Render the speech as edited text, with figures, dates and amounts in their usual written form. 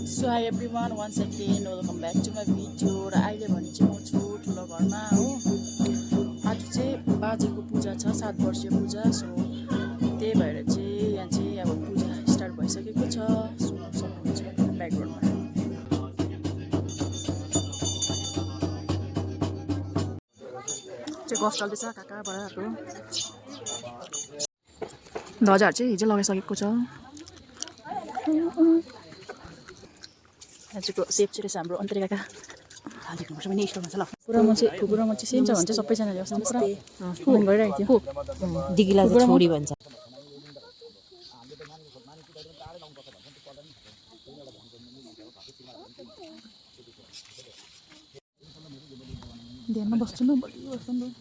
So hi everyone once again welcome back to my video. र अहिले भने चाहिँ म छु ठुलो घरमा हो। आज चाहिँ बाजेको पूजा छ, 7 वर्षीय पूजा। सो त्यही भएर चाहिँ यहाँ चाहिँ अब पूजा स्टार्ट भइसकेको छ। सो सक्नुहुन्छ ब्याकग्राउन्डमा चाहिँ गफ चल्दैछ काका बडाहरूको। ध्वजाहरू चाहिँ हिजो लगाइसकेको छ। आजको सेफ चाहिँ रहेछ हाम्रो अन्तरे काका। फुकुरामा चाहिँ सेम छ भने चाहिँ सबैजनाले अस्ति पुरा फोन गरिरहेको थियो। दिगीलाई चाहिँ छोरी भन्छ। ध्यानमा बस्छु न बढी बस्छु न।